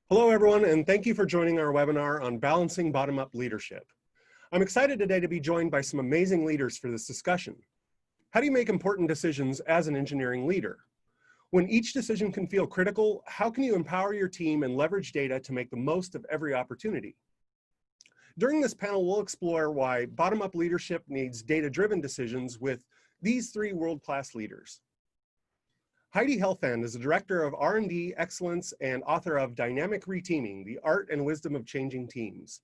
Hello, everyone, and thank you for joining our webinar on balancing bottom-up leadership. I'm excited today to be joined by some amazing leaders for this discussion. How do you make important decisions as an engineering leader? When each decision can feel critical, how can you empower your team and leverage data to make the most of every opportunity? During this panel, we'll explore why bottom-up leadership needs data-driven decisions with these three world-class leaders. Heidi Helfand is the Director of R&D Excellence and author of Dynamic Reteaming, The Art and Wisdom of Changing Teams.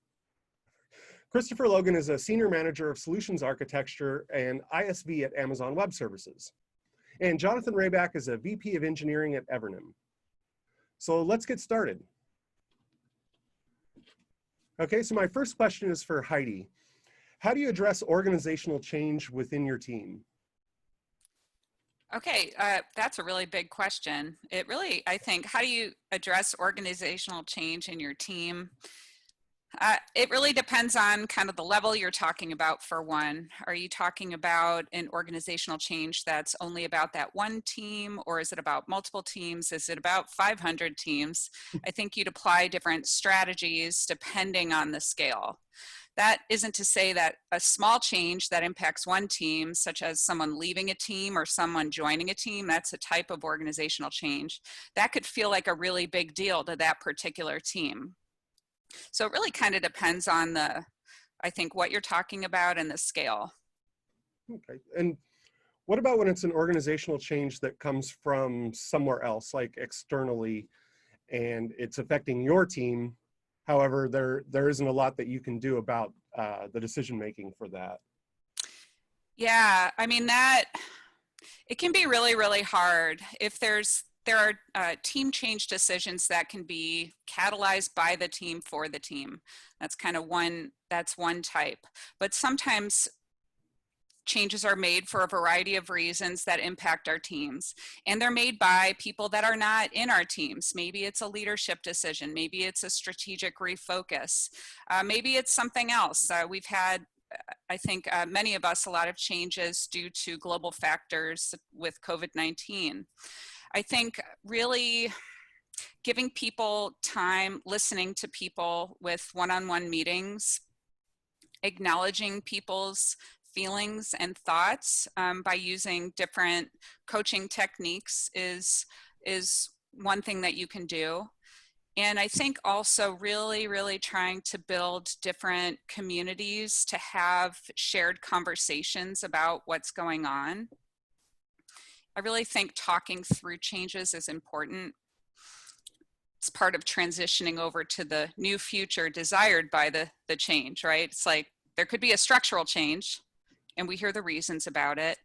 Christopher Logan is a Senior Manager of Solutions Architecture and ISV at Amazon Web Services. And Jonathan Rayback is a VP of Engineering at Evernym. So let's get started. Okay, so my first question is for Heidi. How do you address organizational change within your team? Okay, that's a really big question. It really, I think, how do you address organizational change in your team? It really depends on kind of the level you're talking about, for one. Are you talking about an organizational change that's only about that one team, or is it about multiple teams? Is it about 500 teams? I think you'd apply different strategies depending on the scale. That isn't to say that a small change that impacts one team, such as someone leaving a team or someone joining a team, that's a type of organizational change. That could feel like a really big deal to that particular team. So it really kind of depends on I think, what you're talking about and the scale. Okay, and what about when it's an organizational change that comes from somewhere else, like externally, and it's affecting your team? However, there isn't a lot that you can do about the decision-making for that. Yeah, I mean, it can be really, really hard. If there are team change decisions that can be catalyzed by the team for the team. That's kind of one type. But sometimes changes are made for a variety of reasons that impact our teams. And they're made by people that are not in our teams. Maybe it's a leadership decision. Maybe it's a strategic refocus. Maybe it's something else. We've had, I think, many of us, a lot of changes due to global factors with COVID-19. I think really giving people time, listening to people with one-on-one meetings, acknowledging people's feelings and thoughts by using different coaching techniques is one thing that you can do. And I think also really, really trying to build different communities to have shared conversations about what's going on. I really think talking through changes is important. It's part of transitioning over to the new future desired by the change, right? It's like there could be a structural change, and we hear the reasons about it,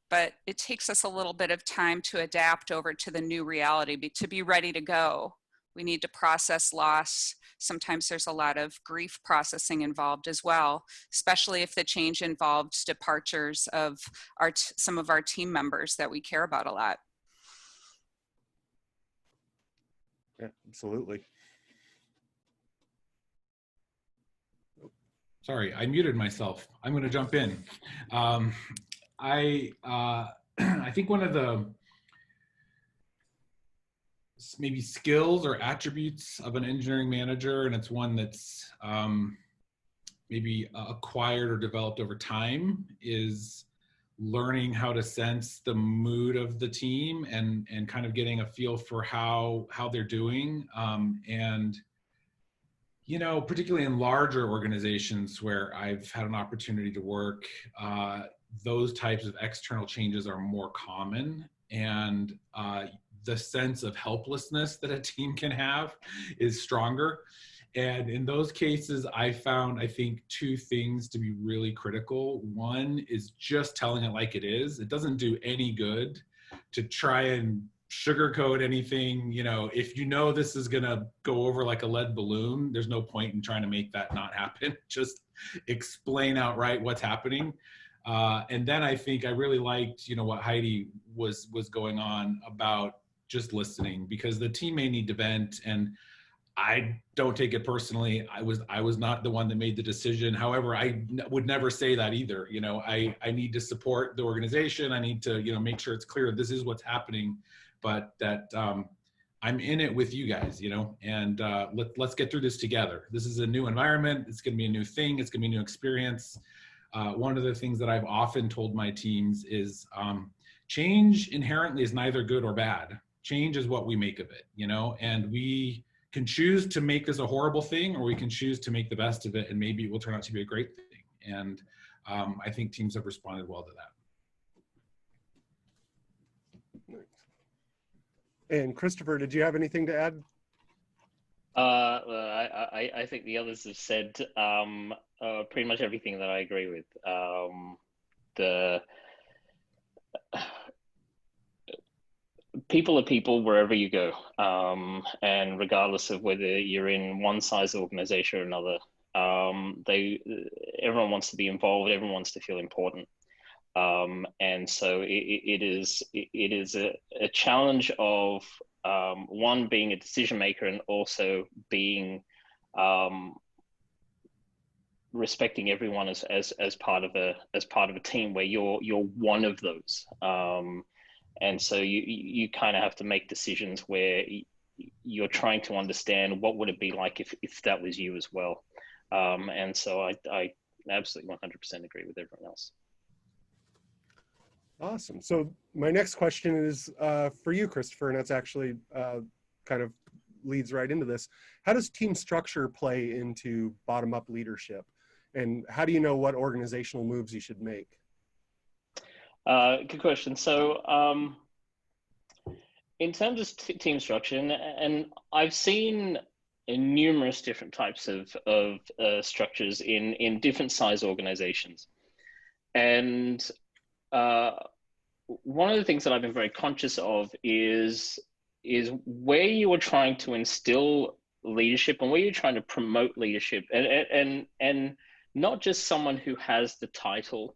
but it takes us a little bit of time to adapt over to the new reality, to be ready to go. We need to process loss. Sometimes there's a lot of grief processing involved as well, especially if the change involves departures of some of our team members that we care about a lot. Yeah, absolutely. Sorry, I muted myself. I'm going to jump in. I think one of the maybe skills or attributes of an engineering manager, and it's one that's maybe acquired or developed over time, is learning how to sense the mood of the team and kind of getting a feel for how they're doing. And you know, particularly in larger organizations where I've had an opportunity to work, those types of external changes are more common, and the sense of helplessness that a team can have is stronger. And in those cases, I found, I think, two things to be really critical. One is just telling it like it is. It doesn't do any good to try and sugarcoat anything. You know, if you know this is gonna go over like a lead balloon, there's no point in trying to make that not happen. Just explain outright what's happening. And then I think I really liked, you know, what Heidi was going on about just listening, because the team may need to vent, and I don't take it personally. I was not the one that made the decision. However, I would never say that either. You know, I need to support the organization. I need to, you know, make sure it's clear this is what's happening, but that I'm in it with you guys, you know, and let's get through this together. This is a new environment. It's going to be a new thing. It's going to be a new experience. One of the things that I've often told my teams is change inherently is neither good or bad. Change is what we make of it, you know, and we can choose to make this a horrible thing, or we can choose to make the best of it, and maybe it will turn out to be a great thing. And I think teams have responded well to that. And Christopher, did you have anything to add? I think the others have said pretty much everything that I agree with. The people are people wherever you go, and regardless of whether you're in one size organization or another, everyone wants to be involved. Everyone wants to feel important. And so it is a challenge of one, being a decision maker, and also being respecting everyone as part of a team where you're one of those. And so you kind of have to make decisions where you're trying to understand what would it be like if that was you as well. And so I absolutely 100% agree with everyone else. Awesome. So my next question is for you, Christopher, and that's actually kind of leads right into this. How does team structure play into bottom-up leadership? And how do you know what organizational moves you should make? Good question. So in terms of team structure, and I've seen numerous different types of structures in different size organizations. And one of the things that I've been very conscious of is where you are trying to instill leadership and where you're trying to promote leadership, and not just someone who has the title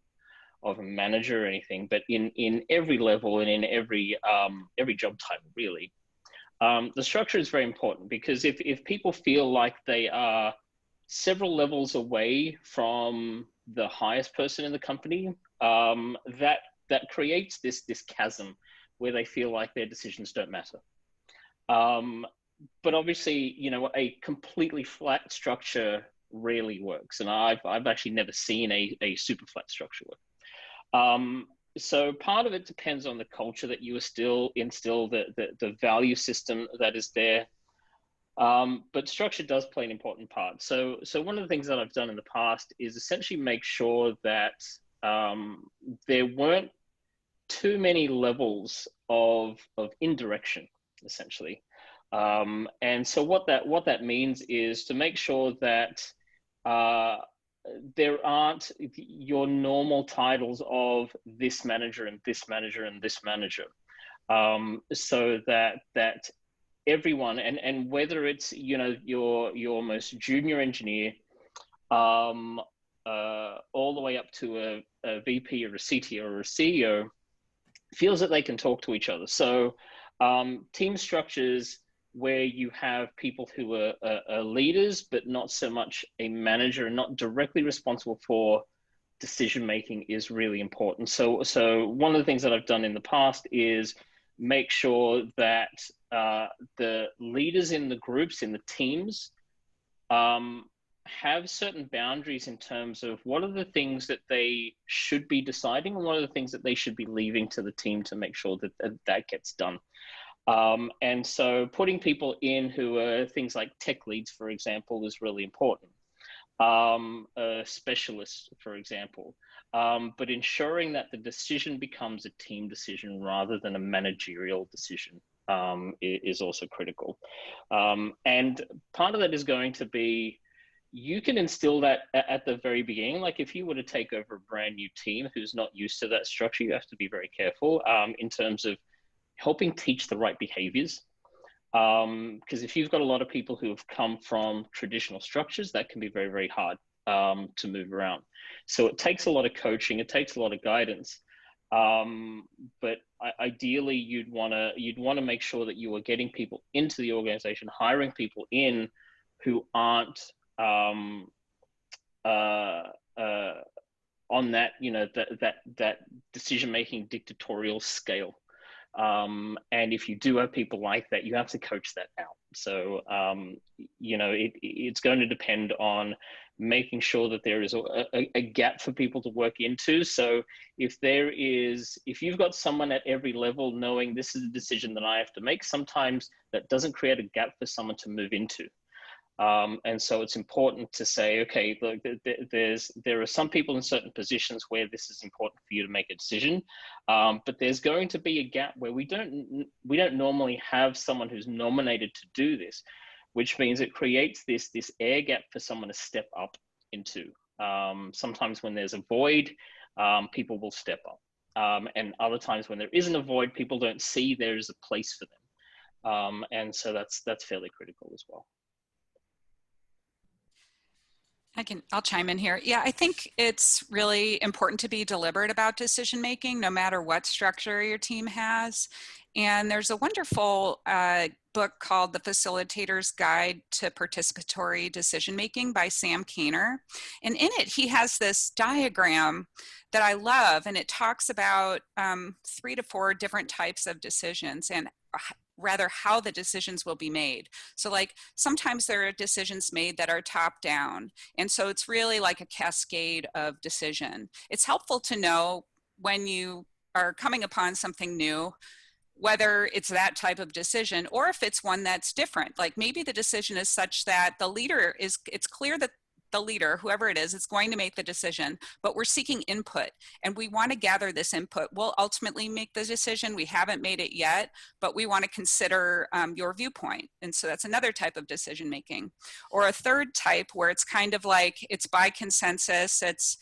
of a manager or anything, but in every level and in every job title, really. The structure is very important, because if people feel like they are several levels away from the highest person in the company, that creates this chasm where they feel like their decisions don't matter. But obviously, you know, a completely flat structure rarely works, and I've actually never seen a super flat structure work. So part of it depends on the culture that you instill, the value system that is there. But structure does play an important part. So one of the things that I've done in the past is essentially make sure that there weren't too many levels of indirection, essentially. And so what that means is to make sure that there aren't your normal titles of this manager and this manager and this manager, so that everyone, and whether it's, you know, your most junior engineer, all the way up to a VP or a CTO or a CEO, feels that they can talk to each other. So team structures where you have people who are leaders, but not so much a manager and not directly responsible for decision making, is really important. So one of the things that I've done in the past is make sure that the leaders in the groups, in the teams, have certain boundaries in terms of what are the things that they should be deciding and what are the things that they should be leaving to the team to make sure that gets done. And so putting people in who are things like tech leads, for example, is really important. Specialists, for example, but ensuring that the decision becomes a team decision rather than a managerial decision is also critical. And part of that is going to be, you can instill that at the very beginning. Like if you were to take over a brand new team who's not used to that structure, you have to be very careful in terms of helping teach the right behaviors. Because if you've got a lot of people who have come from traditional structures, that can be very, very hard to move around. So it takes a lot of coaching, it takes a lot of guidance. But ideally, you'd want to make sure that you are getting people into the organization, hiring people in who aren't on that, you know, that decision-making dictatorial scale. And if you do have people like that, you have to coach that out. So, it's going to depend on making sure that there is a gap for people to work into. So if you've got someone at every level knowing this is a decision that I have to make, sometimes that doesn't create a gap for someone to move into. And so it's important to say, okay, look, there are some people in certain positions where this is important for you to make a decision, but there's going to be a gap where we don't normally have someone who's nominated to do this, which means it creates this air gap for someone to step up into. Sometimes when there's a void, people will step up, and other times when there isn't a void, people don't see there is a place for them, and so that's fairly critical as well. I'll chime in here. Yeah, I think it's really important to be deliberate about decision making, no matter what structure your team has. And there's a wonderful book called The Facilitator's Guide to Participatory Decision Making by Sam Kainer. And in it, he has this diagram that I love, and it talks about 3 to 4 different types of decisions, and rather how the decisions will be made. So like sometimes there are decisions made that are top down. And so it's really like a cascade of decision. It's helpful to know when you are coming upon something new, whether it's that type of decision or if it's one that's different. Like maybe the decision is such that it's clear that the leader, whoever it is going to make the decision, but we're seeking input and we want to gather this input. We'll ultimately make the decision. We haven't made it yet, but we want to consider your viewpoint. And so that's another type of decision making. Or a third type where it's kind of like it's by consensus. It's,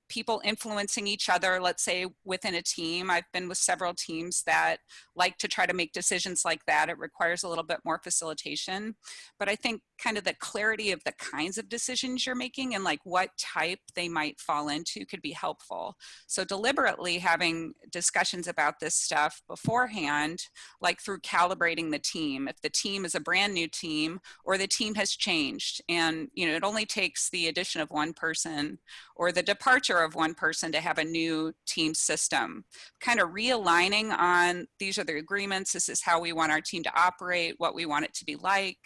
people influencing each other, let's say within a team. I've been with several teams that like to try to make decisions like that. It requires a little bit more facilitation, but I think kind of the clarity of the kinds of decisions you're making and like what type they might fall into could be helpful. So deliberately having discussions about this stuff beforehand, like through calibrating the team. If the team is a brand new team or the team has changed and, it only takes the addition of one person or the departure of one person to have a new team system, kind of realigning on these are the agreements, this is how we want our team to operate, what we want it to be like.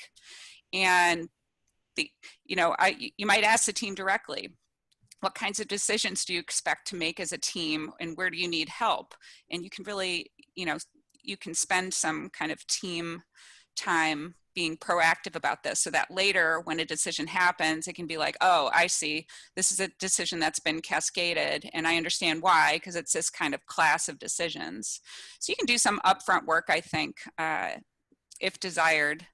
And you might ask the team directly, what kinds of decisions do you expect to make as a team and where do you need help? And you can really, you can spend some kind of team time being proactive about this so that later when a decision happens, it can be like, oh, I see, this is a decision that's been cascaded and I understand why, because it's this kind of class of decisions. So you can do some upfront work, I think, if desired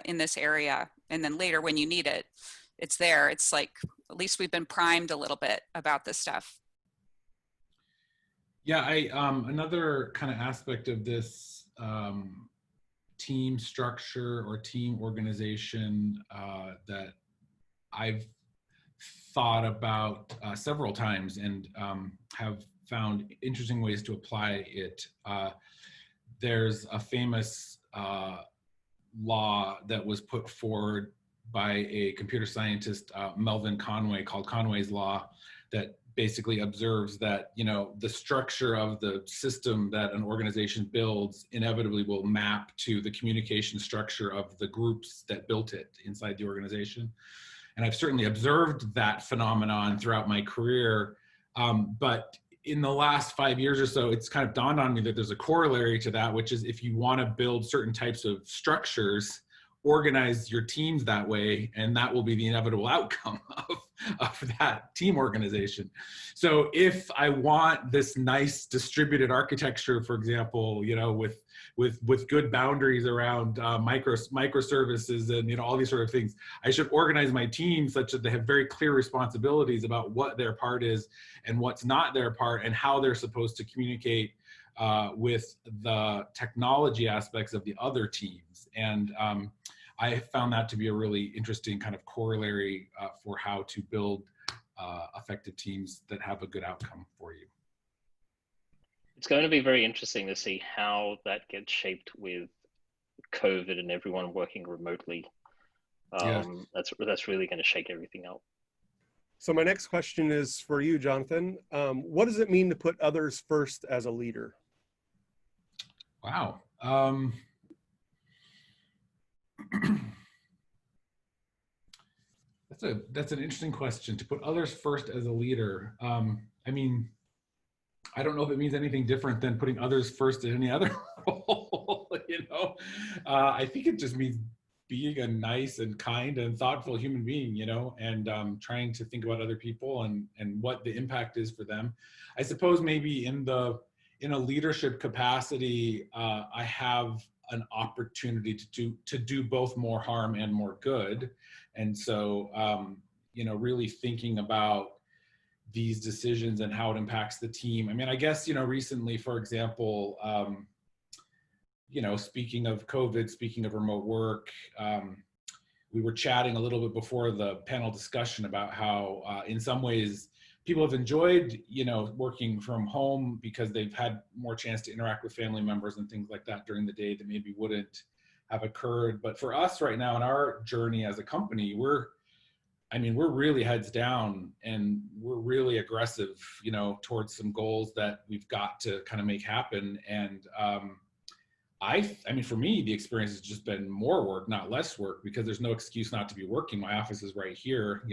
in this area. And then later when you need it, it's there. It's like, at least we've been primed a little bit about this stuff. Yeah, another kind of aspect of this team structure or team organization that I've thought about several times and have found interesting ways to apply it. There's a famous law that was put forward by a computer scientist, Melvin Conway, called Conway's Law, that basically observes that, the structure of the system that an organization builds inevitably will map to the communication structure of the groups that built it inside the organization. And I've certainly observed that phenomenon throughout my career. But in the last 5 years or so, it's kind of dawned on me that there's a corollary to that, which is if you want to build certain types of structures, organize your teams that way, and that will be the inevitable outcome of that team organization. So if I want this nice distributed architecture, for example, with good boundaries around microservices and all these sort of things, I should organize my team such that they have very clear responsibilities about what their part is and what's not their part and how they're supposed to communicate with the technology aspects of the other teams. And I found that to be a really interesting kind of corollary for how to build effective teams that have a good outcome for you. It's going to be very interesting to see how that gets shaped with COVID and everyone working remotely. Yes. That's really going to shake everything up. So my next question is for you, Jonathan. What does it mean to put others first as a leader? Wow. That's an interesting question. To put others first as a leader. I mean, I don't know if it means anything different than putting others first in any other role. I think it just means being a nice and kind and thoughtful human being, and trying to think about other people and what the impact is for them. I suppose maybe in a leadership capacity, I have an opportunity to do both more harm and more good, and so really thinking about these decisions and how it impacts the team. I mean, I guess, recently, for example, speaking of COVID, speaking of remote work, we were chatting a little bit before the panel discussion about how, in some ways, people have enjoyed, working from home because they've had more chance to interact with family members and things like that during the day that maybe wouldn't have occurred. But for us right now in our journey as a company, we're really heads down and we're really aggressive, towards some goals that we've got to kind of make happen. And for me, the experience has just been more work, not less work, because there's no excuse not to be working. My office is right here.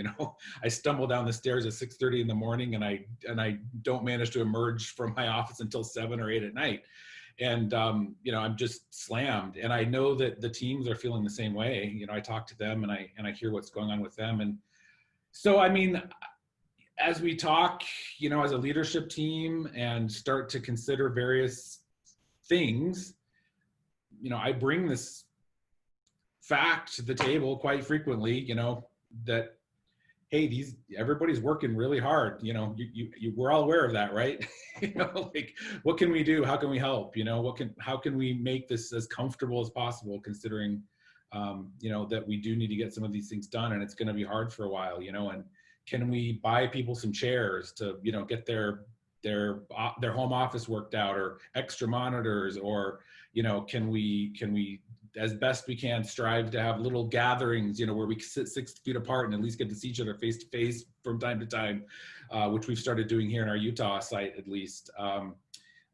I stumble down the stairs at 6:30 in the morning and I don't manage to emerge from my office until 7 or 8 at night. And, I'm just slammed. And I know that the teams are feeling the same way. I talk to them and I hear what's going on with them. And so, as we talk, as a leadership team and start to consider various things, I bring this fact to the table quite frequently, that, hey, everybody's working really hard. We're all aware of that, right? Like, what can we do? How can we help? How can we make this as comfortable as possible, considering, that we do need to get some of these things done, and it's going to be hard for a while, and can we buy people some chairs to, get their home office worked out, or extra monitors, or, can we as best we can strive to have little gatherings, where we sit 6 feet apart and at least get to see each other face to face from time to time, which we've started doing here in our Utah site, at least.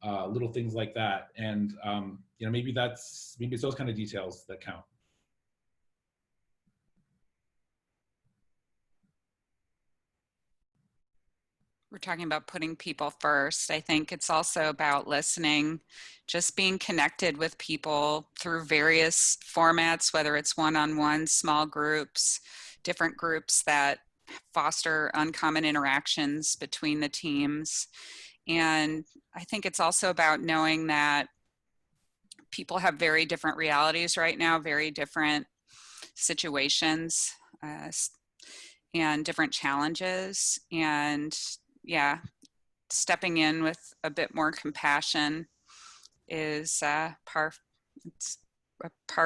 Little things like that. And, maybe it's those kind of details that count. We're talking about putting people first. I think it's also about listening, just being connected with people through various formats, whether it's one-on-one, small groups, different groups that foster uncommon interactions between the teams. And I think it's also about knowing that people have very different realities right now, very different situations, and different challenges. And stepping in with a bit more compassion is it's a par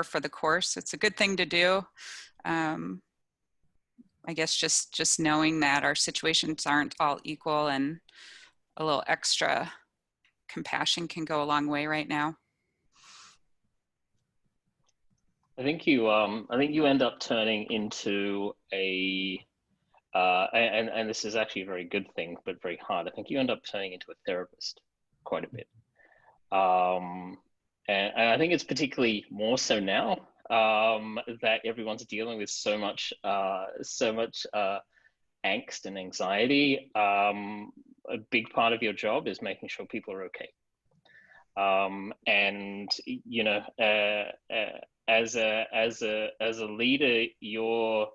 for the course. It's a good thing to do. I guess just knowing that our situations aren't all equal, and a little extra compassion can go a long way right now. I think you end up turning into and this is actually a very good thing, but very hard. I think you end up turning into a therapist quite a bit. And I think it's particularly more so now, that everyone's dealing with so much angst and anxiety. A big part of your job is making sure people are okay. And as a leader, your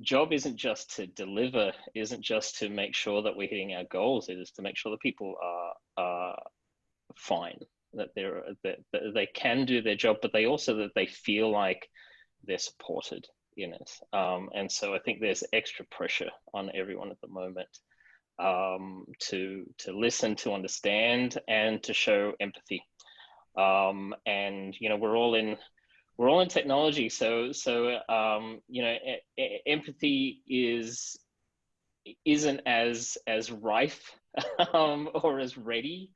job isn't just to deliver, isn't just to make sure that we're hitting our goals. It is to make sure that people are fine, that they can do their job, but that they feel like they're supported in it. And so I think there's extra pressure on everyone at the moment, to listen, to understand, and to show empathy. And we're all in technology, so empathy isn't as rife or as ready,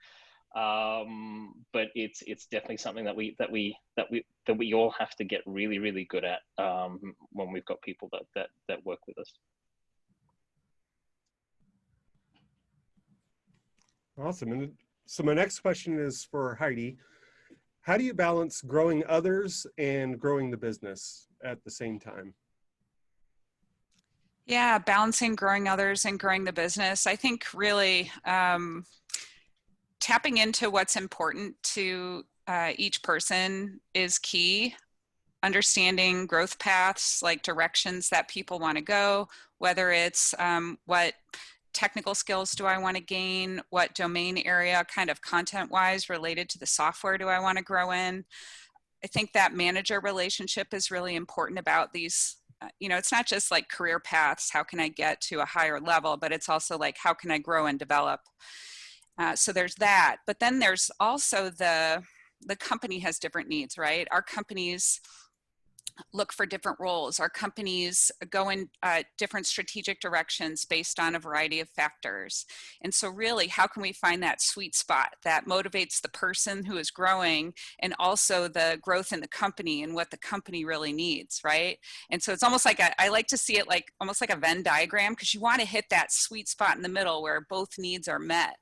but it's definitely something that we all have to get really, really good at, when we've got people that work with us. Awesome. And so my next question is for Heidi. How do you balance growing others and growing the business at the same time? Yeah, balancing growing others and growing the business. I think really tapping into what's important to each person is key. Understanding growth paths, like directions that people want to go, whether it's what technical skills do I want to gain, what domain area kind of content-wise related to the software do I want to grow in. I think that manager relationship is really important about these. It's not just like career paths, how can I get to a higher level, but it's also like, how can I grow and develop? So there's that. But then there's also the company has different needs, right? Our companies look for different roles. Our companies go in different strategic directions based on a variety of factors. And so really, how can we find that sweet spot that motivates the person who is growing and also the growth in the company and what the company really needs, right? And so it's almost like, I like to see it like almost like a Venn diagram, because you want to hit that sweet spot in the middle where both needs are met.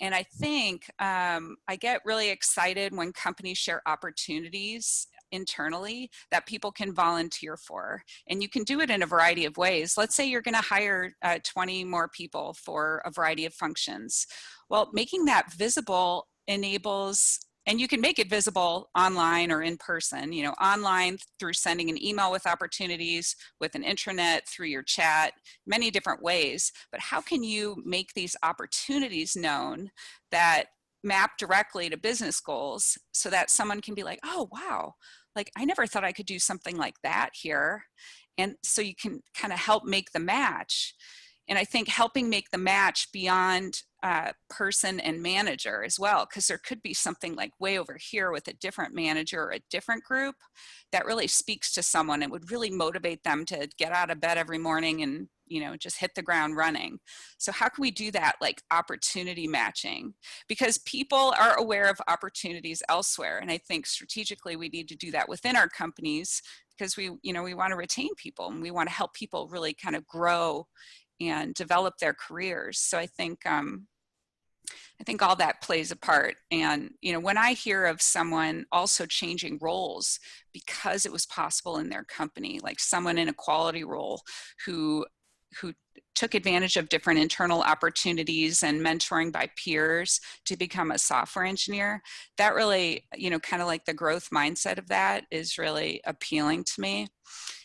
And I think I get really excited when companies share opportunities internally that people can volunteer for. And you can do it in a variety of ways. Let's say you're going to hire 20 more people for a variety of functions. Well, making that visible enables, and you can make it visible online or in person, online through sending an email with opportunities, with an intranet, through your chat, many different ways. But how can you make these opportunities known that map directly to business goals so that someone can be like, oh, wow, like I never thought I could do something like that here. And so you can kind of help make the match. And I think helping make the match beyond person and manager as well, because there could be something like way over here with a different manager or a different group that really speaks to someone and would really motivate them to get out of bed every morning and just hit the ground running. So how can we do that, like opportunity matching? Because people are aware of opportunities elsewhere. And I think strategically we need to do that within our companies, because we want to retain people and we want to help people really kind of grow and develop their careers. So I think all that plays a part. And when I hear of someone also changing roles because it was possible in their company, like someone in a quality role who took advantage of different internal opportunities and mentoring by peers to become a software engineer, that really, kind of like the growth mindset of that is really appealing to me.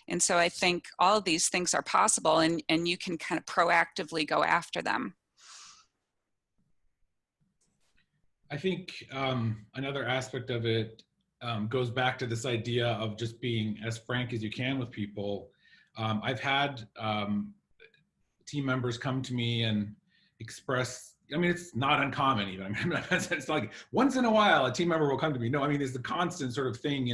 And so I think all of these things are possible, and you can kind of proactively go after them. I think another aspect of it goes back to this idea of just being as frank as you can with people. I've had team members come to me and express, I mean, it's not uncommon even. I mean, it's like once in a while a team member will come to me. No, I mean, it's the constant sort of thing,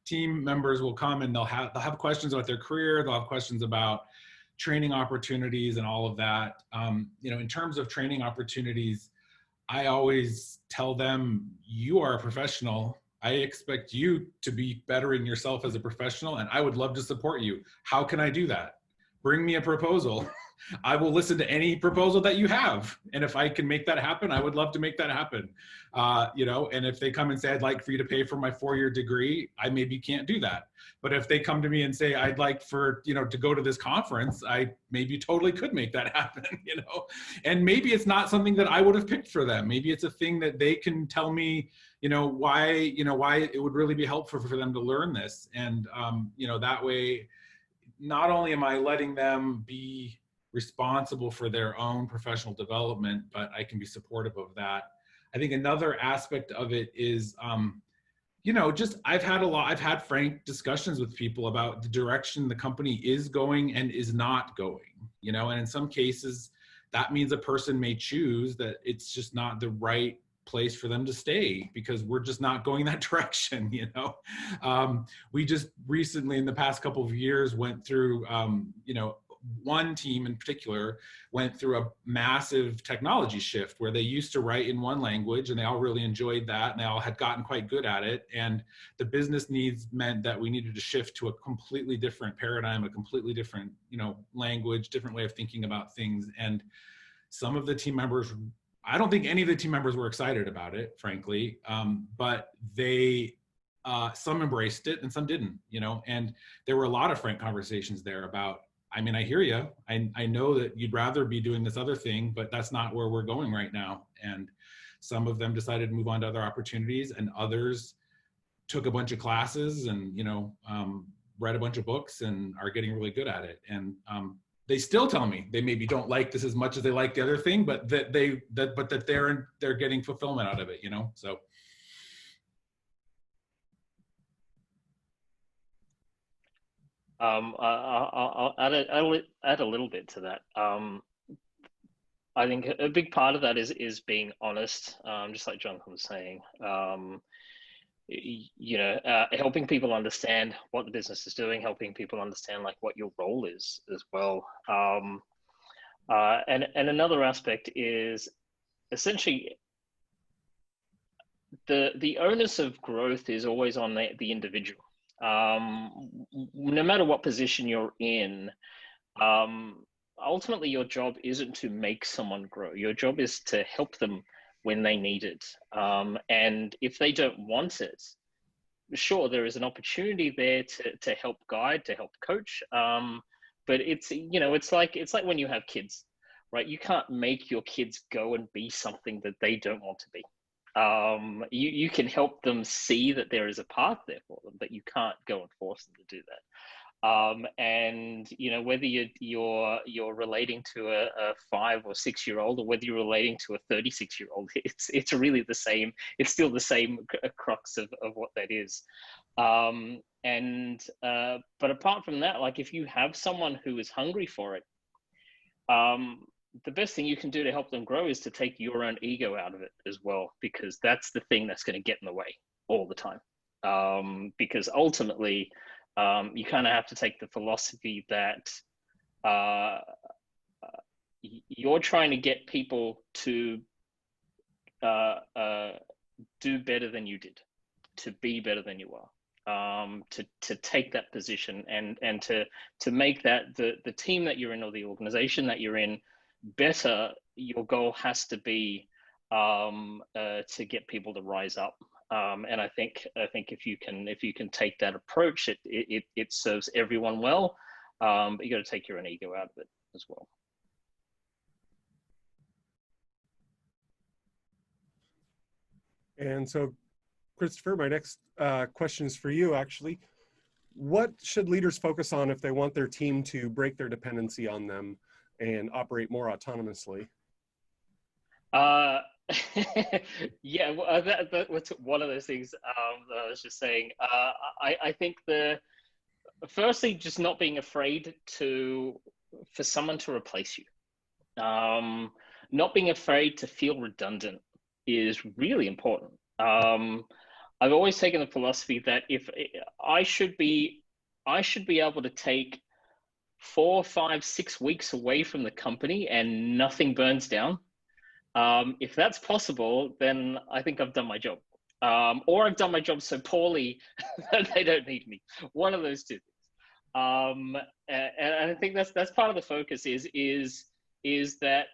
team members will come and they'll have questions about their career. They'll have questions about training opportunities and all of that. In terms of training opportunities, I always tell them, you are a professional. I expect you to be bettering yourself as a professional, and I would love to support you. How can I do that? Bring me a proposal. I will listen to any proposal that you have. And if I can make that happen, I would love to make that happen. And if they come and say, I'd like for you to pay for my 4-year degree, I maybe can't do that. But if they come to me and say, I'd like to go to this conference, I maybe totally could make that happen, And maybe it's not something that I would have picked for them. Maybe it's a thing that they can tell me, why it would really be helpful for them to learn this. And, that way, not only am I letting them be responsible for their own professional development, but I can be supportive of that. I think another aspect of it is, I've had frank discussions with people about the direction the company is going and is not going, and in some cases that means a person may choose that it's just not the right place for them to stay because we're just not going that direction. We just recently in the past couple of years went through, one team in particular went through a massive technology shift where they used to write in one language and they all really enjoyed that and they all had gotten quite good at it. And the business needs meant that we needed to shift to a completely different paradigm, a completely different, language, different way of thinking about things. And some of the team members, I don't think any of the team members were excited about it, frankly, but they, some embraced it and some didn't, you know, and there were a lot of frank conversations there about, I mean, I hear you. I know that you'd rather be doing this other thing, but that's not where we're going right now. And some of them decided to move on to other opportunities, and others took a bunch of classes and, you know, read a bunch of books and are getting really good at it. And they still tell me they maybe don't like this as much as they like the other thing, but that they're getting fulfillment out of it, you know. So I'll add a little bit to that. I think a big part of that is being honest, just like Jonathan was saying. You know, helping people understand what the business is doing, helping people understand like what your role is as well. And another aspect is essentially the onus of growth is always on the individual. No matter what position you're in, ultimately your job isn't to make someone grow. Your job is to help them when they need it. And if they don't want it, sure, there is an opportunity there to help guide, to help coach. But it's, you know, it's like when you have kids, right? You can't make your kids go and be something that they don't want to be. You can help them see that there is a path there for them, but you can't go and force them to do that. And you know, whether you're relating to a 5 or 6 year old, or whether you're relating to a 36-year-old, it's really the same. It's still the same crux of what that is. But apart from that, like if you have someone who is hungry for it, the best thing you can do to help them grow is to take your own ego out of it as well, because that's the thing that's going to get in the way all the time. Because ultimately, you kind of have to take the philosophy that you're trying to get people to do better than you did, to be better than you are, to take that position and to make that the team that you're in, or the organization that you're in, better. Your goal has to be to get people to rise up. And I think if you can take that approach, it serves everyone well. But you got to take your own ego out of it as well. And so, Christopher, my next question is for you, actually. What should leaders focus on if they want their team to break their dependency on them and operate more autonomously? Yeah, well, that's one of those things that I was just saying. I think firstly, just not being afraid for someone to replace you. Not being afraid to feel redundant is really important. I've always taken the philosophy that if I should be able to take 4, 5, 6 weeks away from the company and nothing burns down. If that's possible, then I think I've done my job. Or I've done my job so poorly that they don't need me. One of those two things. And I think that's part of the focus is that,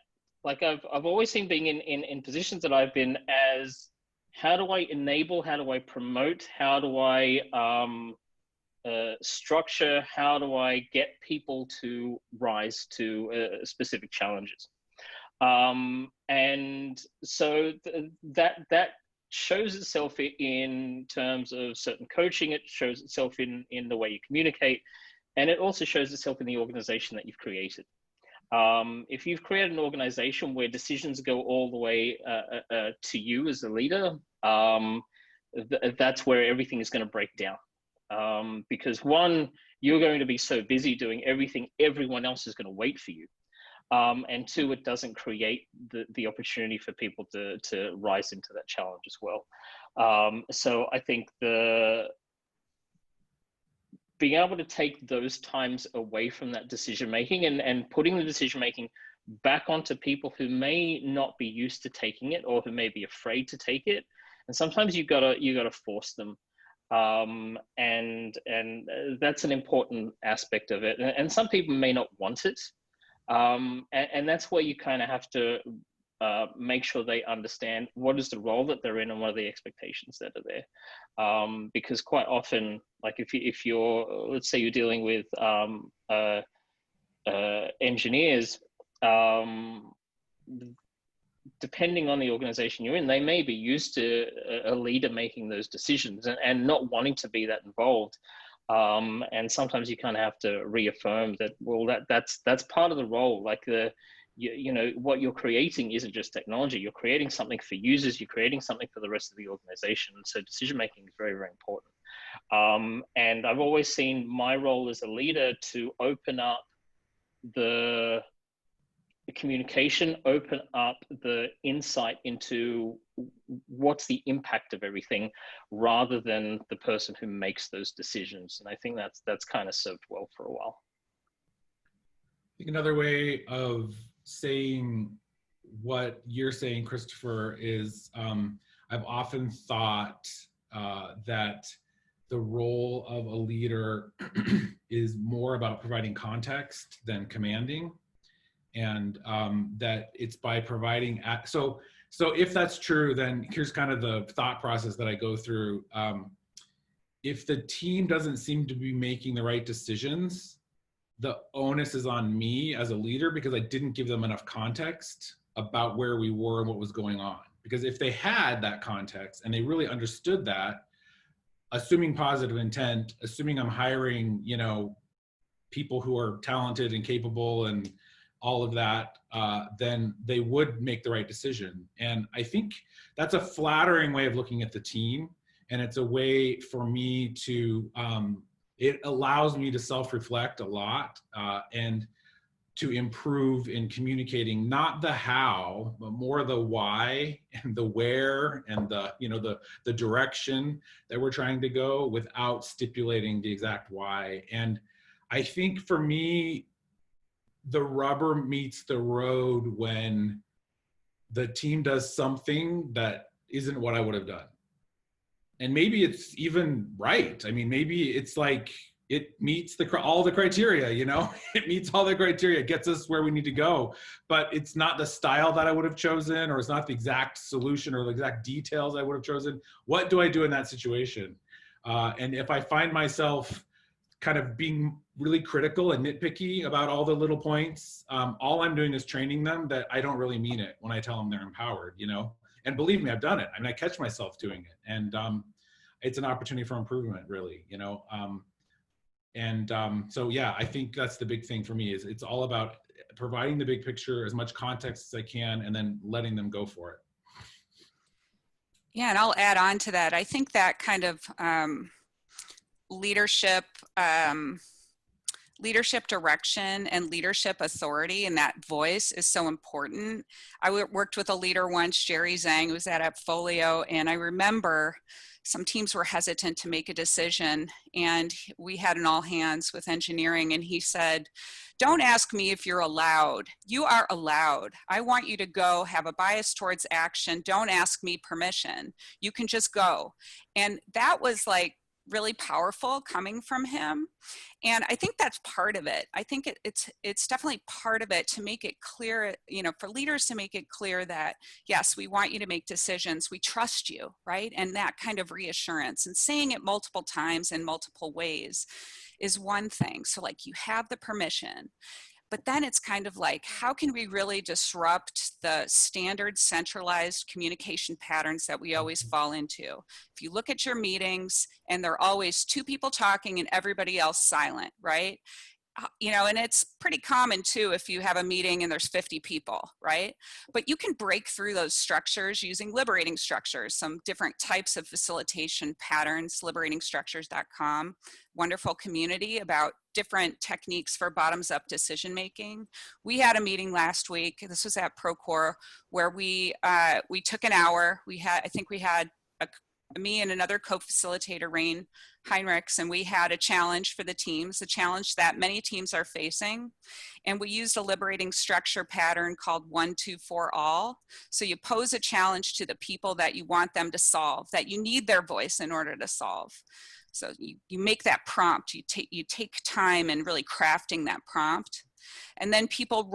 like I've always seen being in positions that I've been as, how do I enable, how do I promote, how do I structure, how do I get people to rise to specific challenges? And so that shows itself in terms of certain coaching. It shows itself in the way you communicate, and it also shows itself in the organization that you've created. If you've created an organization where decisions go all the way to you as a leader, that's where everything is going to break down. Because one, you're going to be so busy doing everything, everyone else is going to wait for you. And two, it doesn't create the opportunity for people to rise into that challenge as well. So I think being able to take those times away from that decision making and putting the decision making back onto people who may not be used to taking it, or who may be afraid to take it, and sometimes you gotta force them. And that's an important aspect of it. And some people may not want it. And that's where you kind of have to make sure they understand what is the role that they're in and what are the expectations that are there. Because quite often, like if you're, let's say you're dealing with engineers, depending on the organization you're in, they may be used to a leader making those decisions and not wanting to be that involved. And sometimes you kind of have to reaffirm that, well, that's part of the role. Like you know, what you're creating isn't just technology. You're creating something for users. You're creating something for the rest of the organization. So decision making is very, very important. And I've always seen my role as a leader to open up the communication, open up the insight into what's the impact of everything, rather than the person who makes those decisions. And I think that's kind of served well for a while. I think another way of saying what you're saying, Christopher, is I've often thought that the role of a leader is more about providing context than commanding. And that it's by providing, so if that's true, then here's kind of the thought process that I go through. If the team doesn't seem to be making the right decisions, the onus is on me as a leader, because I didn't give them enough context about where we were and what was going on. Because if they had that context and they really understood that, assuming positive intent, assuming I'm hiring, you know, people who are talented and capable and all of that, then they would make the right decision. And I think that's a flattering way of looking at the team. And it's a way for me to, it allows me to self-reflect a lot and to improve in communicating, not the how, but more the why and the where and the, you know, the direction that we're trying to go, without stipulating the exact why. And I think for me, the rubber meets the road when the team does something that isn't what I would have done. And maybe it's even right. I mean, maybe it's like, it meets all the criteria, you know, it meets all the criteria, it gets us where we need to go, but it's not the style that I would have chosen, or it's not the exact solution or the exact details I would have chosen. What do I do in that situation? And if I find myself kind of being really critical and nitpicky about all the little points, all I'm doing is training them that I don't really mean it when I tell them they're empowered, you know? And believe me, I've done it. I mean, I catch myself doing it, and it's an opportunity for improvement, really, you know? So yeah, I think that's the big thing for me, is it's all about providing the big picture, as much context as I can, and then letting them go for it. Yeah, and I'll add on to that. I think that kind of leadership direction and leadership authority, and that voice is so important. I worked with a leader once, Jerry Zhang, who was at Appfolio, and I remember some teams were hesitant to make a decision, and we had an all hands with engineering, and he said, "Don't ask me if you're allowed. You are allowed. I want you to go, have a bias towards action. Don't ask me permission. You can just go." And that was like really powerful coming from him. And I think that's part of it. I think it's definitely part of it to make it clear, you know, for leaders to make it clear that, yes, we want you to make decisions. We trust you, right? And that kind of reassurance, and saying it multiple times in multiple ways is one thing. So like, you have the permission. But then it's kind of like, how can we really disrupt the standard centralized communication patterns that we always fall into? If you look at your meetings and there are always two people talking and everybody else silent, right? You know, and it's pretty common too if you have a meeting and there's 50 people, right? But you can break through those structures using liberating structures, some different types of facilitation patterns, liberatingstructures.com, wonderful community about different techniques for bottoms-up decision-making. We had a meeting last week, this was at Procore, where we took an hour. I think we had me and another co-facilitator, Rain Heinrichs, and we had a challenge for the teams, a challenge that many teams are facing. And we used a liberating structure pattern called 1, 2, 4, all. So you pose a challenge to the people that you want them to solve, that you need their voice in order to solve. So you make that prompt, you take time in really crafting that prompt. And then people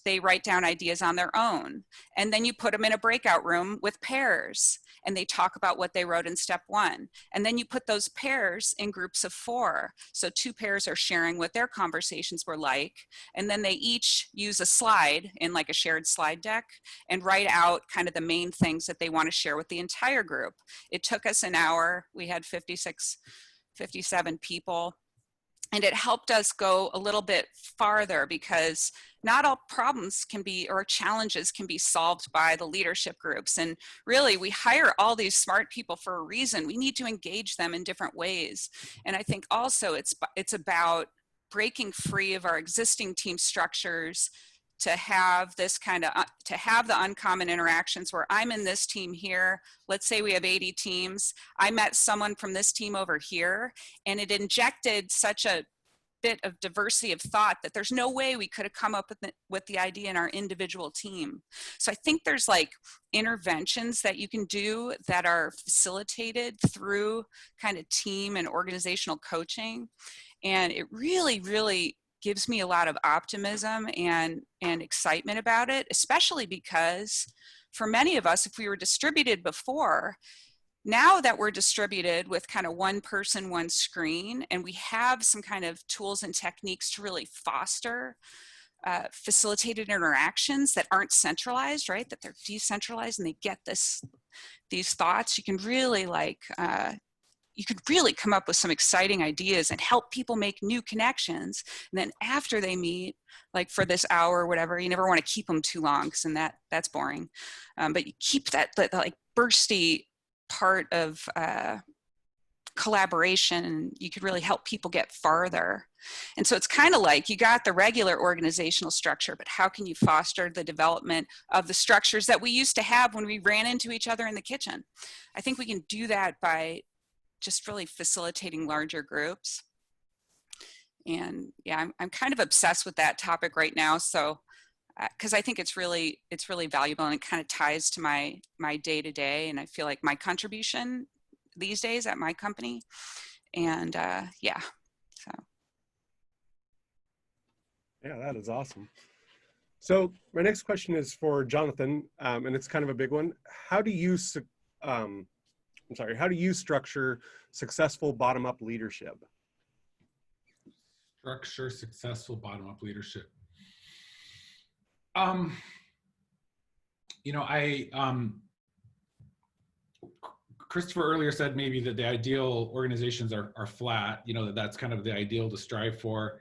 they write down ideas on their own. And then you put them in a breakout room with pairs and they talk about what they wrote in step 1. And then you put those pairs in groups of 4. So 2 pairs are sharing what their conversations were like. And then they each use a slide in like a shared slide deck and write out kind of the main things that they want to share with the entire group. It took us an hour. We had 57 people. And it helped us go a little bit farther because not all problems or challenges can be solved by the leadership groups. And really, we hire all these smart people for a reason. We need to engage them in different ways. And I think also it's about breaking free of our existing team structures to have this kind of, to have the uncommon interactions where I'm in this team here. Let's say we have 80 teams. I met someone from this team over here, and it injected such a bit of diversity of thought that there's no way we could have come up with the idea in our individual team. So I think there's like interventions that you can do that are facilitated through kind of team and organizational coaching. And it really, really gives me a lot of optimism and excitement about it, especially because for many of us, if we were distributed before, now that we're distributed with kind of one person, one screen, and we have some kind of tools and techniques to really foster facilitated interactions that aren't centralized, right? That they're decentralized and they get these thoughts, you can really you could really come up with some exciting ideas and help people make new connections. And then after they meet, like for this hour or whatever, you never want to keep them too long because then that's boring. But you keep that like bursty part of collaboration, and you could really help people get farther. And so it's kind of like you got the regular organizational structure, but how can you foster the development of the structures that we used to have when we ran into each other in the kitchen? I think we can do that by just really facilitating larger groups. And yeah, I'm kind of obsessed with that topic right now. So, because I think it's really valuable, and it kind of ties to my day-to-day, and I feel like my contribution these days at my company. And yeah, so. Yeah, that is awesome. So my next question is for Jonathan, and it's kind of a big one. How do you structure successful bottom-up leadership? Structure successful bottom-up leadership. Christopher earlier said maybe that the ideal organizations are flat, that's kind of the ideal to strive for.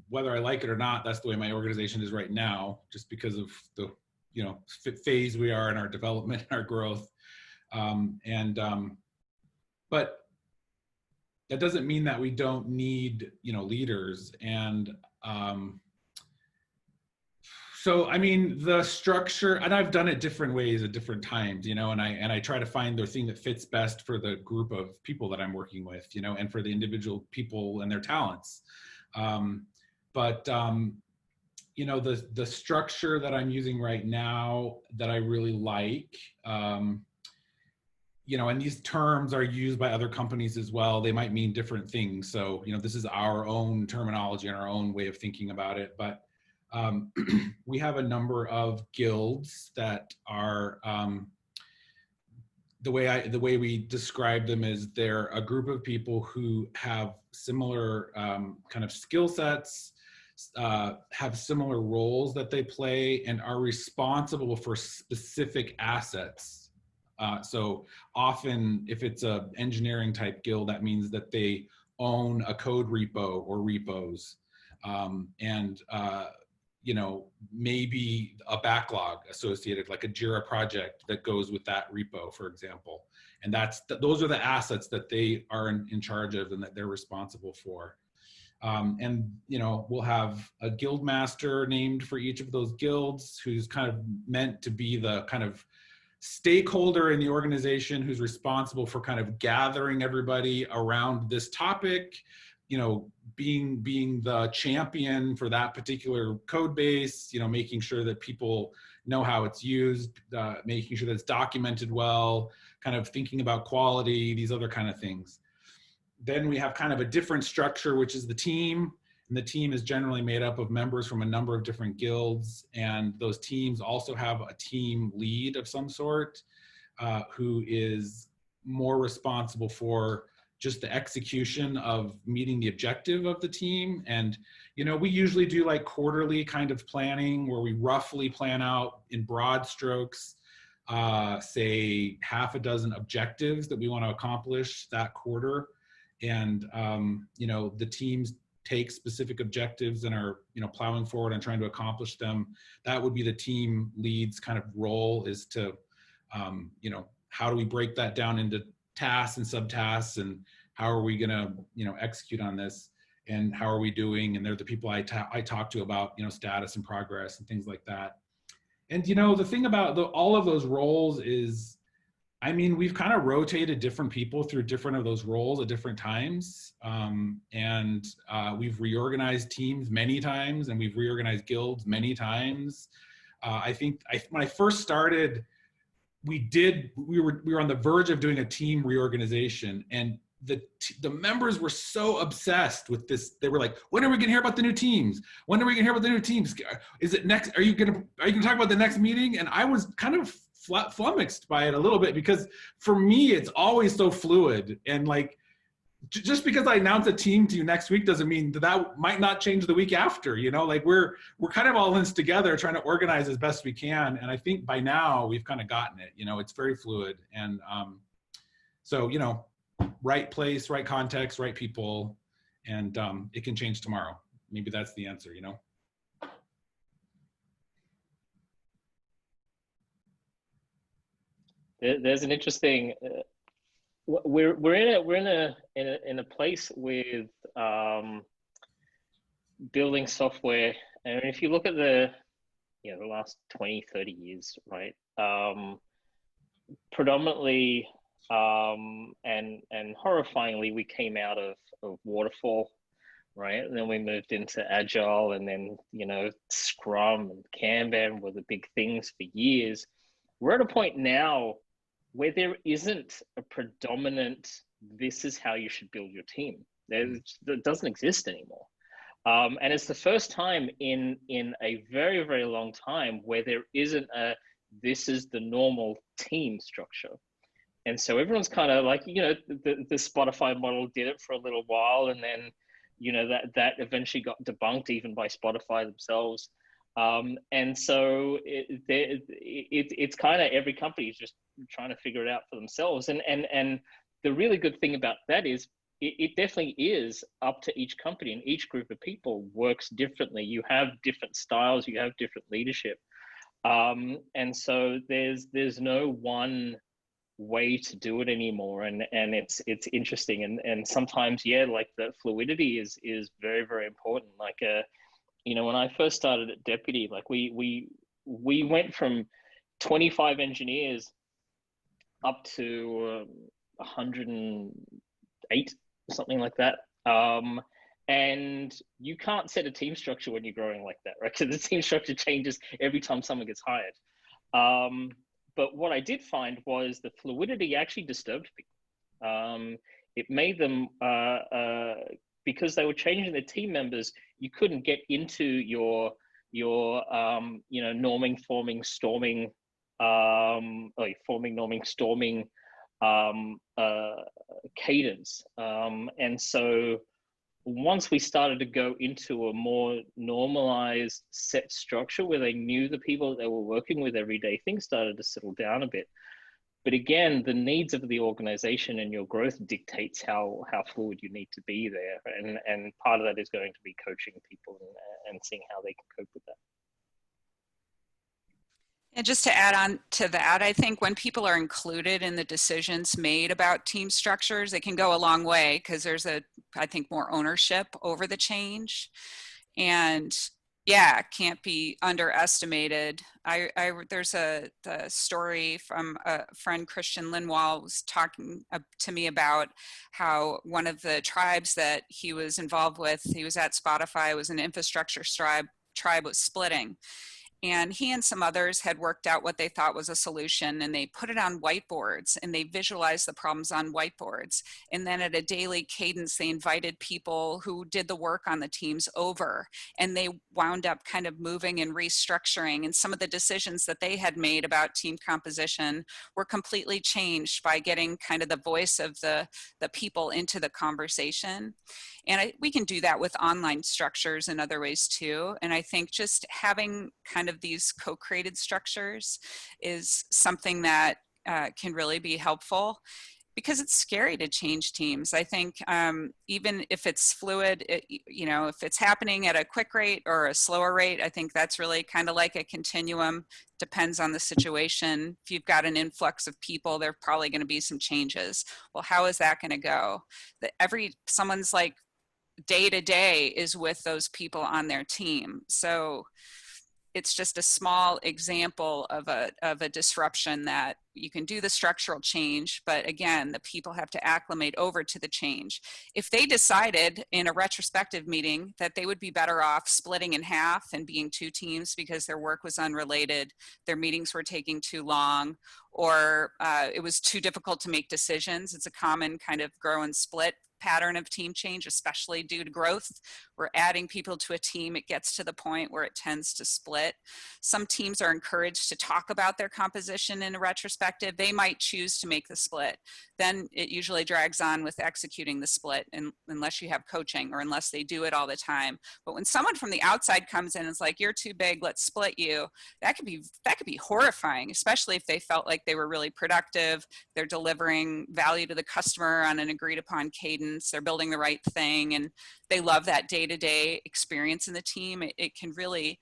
Whether I like it or not, that's the way my organization is right now, just because of the, phase we are in our development and our growth. But that doesn't mean that we don't need, leaders. And so, I mean, the structure, and I've done it different ways at different times, and I try to find the thing that fits best for the group of people that I'm working with, and for the individual people and their talents. The structure that I'm using right now that I really like, and these terms are used by other companies as well. They might mean different things. So, this is our own terminology and our own way of thinking about it. But we have a number of guilds that are, the way we describe them is they're a group of people who have similar kind of skill sets, have similar roles that they play, and are responsible for specific assets. So often, if it's a engineering type guild, that means that they own a code repo or repos, maybe a backlog associated, like a Jira project that goes with that repo, for example. And those are the assets that they are in charge of and that they're responsible for. We'll have a guild master named for each of those guilds, who's kind of meant to be the kind of stakeholder in the organization, who's responsible for kind of gathering everybody around this topic, being the champion for that particular code base, making sure that people know how it's used, making sure that it's documented well, kind of thinking about quality, these other kind of things. Then we have kind of a different structure, which is the team. And the team is generally made up of members from a number of different guilds. And those teams also have a team lead of some sort who is more responsible for just the execution of meeting the objective of the team. And, you know, we usually do like quarterly kind of planning where we roughly plan out in broad strokes, say half a dozen objectives that we want to accomplish that quarter. And, you know, the teams take specific objectives and are, you know, plowing forward and trying to accomplish them. That would be the team lead's kind of role, is to, you know, how do we break that down into tasks and subtasks, and how are we going to, you know, execute on this, and how are we doing? And they're the people I talk to about, you know, status and progress and things like that. And, you know, the thing about all of those roles is, I mean, we've kind of rotated different people through different of those roles at different times. And we've reorganized teams many times, and we've reorganized guilds many times. I think when I first started, we were on the verge of doing a team reorganization, and the members were so obsessed with this. They were like, when are we going to hear about the new teams? When are we going to hear about the new teams? Is it next? Are you going to talk about the next meeting? And I was kind of flummoxed by it a little bit, because for me, it's always so fluid. And like, just because I announce a team to you next week doesn't mean that might not change the week after, you know, like we're kind of all in this together trying to organize as best we can. And I think by now we've kind of gotten it, you know, it's very fluid. And so, you know, right place, right context, right people, and it can change tomorrow. Maybe that's the answer, you know? There's an interesting, we're in a place with building software, and if you look at the last 20, 30 years, right? Predominantly and horrifyingly, we came out of waterfall, right? And then we moved into agile, and then Scrum and Kanban were the big things for years. We're at a point now where there isn't a predominant, this is how you should build your team. That doesn't exist anymore. And it's the first time in a very, very long time where there isn't this is the normal team structure. And so everyone's kind of like, the Spotify model did it for a little while, and then, that eventually got debunked even by Spotify themselves. And so it's kind of every company is just trying to figure it out for themselves. And the really good thing about that is it definitely is up to each company, and each group of people works differently. You have different styles, you have different leadership. And so there's no one way to do it anymore. And it's interesting. And sometimes, like the fluidity is very, very important. Like, when I first started at Deputy, like we went from 25 engineers up to 108, something like that. And you can't set a team structure when you're growing like that, right? Because the team structure changes every time someone gets hired. But what I did find was the fluidity actually disturbed people. It made them, because they were changing their team members, you couldn't get into your norming, forming, storming, forming, norming, storming cadence. And so once we started to go into a more normalized set structure where they knew the people that they were working with every day, things started to settle down a bit. But again, the needs of the organization and your growth dictates how fluid you need to be there. And part of that is going to be coaching people and seeing how they can cope with that. And just to add on to that, I think when people are included in the decisions made about team structures, it can go a long way, because there's I think more ownership over the change. And yeah, can't be underestimated. There's the story from a friend, Christian Linwall, was talking to me about how one of the tribes that he was involved with, he was at Spotify, was an infrastructure tribe was splitting. And he and some others had worked out what they thought was a solution, and they put it on whiteboards and they visualized the problems on whiteboards. And then at a daily cadence, they invited people who did the work on the teams over, and they wound up kind of moving and restructuring. And some of the decisions that they had made about team composition were completely changed by getting kind of the voice of the people into the conversation. And we can do that with online structures and other ways too. And I think just having kind of these co-created structures is something that can really be helpful, because it's scary to change teams. I think even if it's fluid, if it's happening at a quick rate or a slower rate, I think that's really kind of like a continuum. Depends on the situation. If you've got an influx of people, there are probably going to be some changes. Well, how is that going to go? Someone's like day to day is with those people on their team. So it's just a small example of a disruption that you can do the structural change, but again, the people have to acclimate over to the change. If they decided in a retrospective meeting that they would be better off splitting in half and being two teams because their work was unrelated, their meetings were taking too long, or it was too difficult to make decisions, it's a common kind of grow and split pattern of team change, especially due to growth. We're adding people to a team, it gets to the point where it tends to split. Some teams are encouraged to talk about their composition in a retrospective. They might choose to make the split. Then it usually drags on with executing the split, unless you have coaching or unless they do it all the time. But when someone from the outside comes in and is like, you're too big, let's split you, that could be horrifying, especially if they felt like they were really productive, they're delivering value to the customer on an agreed upon cadence, they're building the right thing, and they love that day-to-day experience in the team. It can really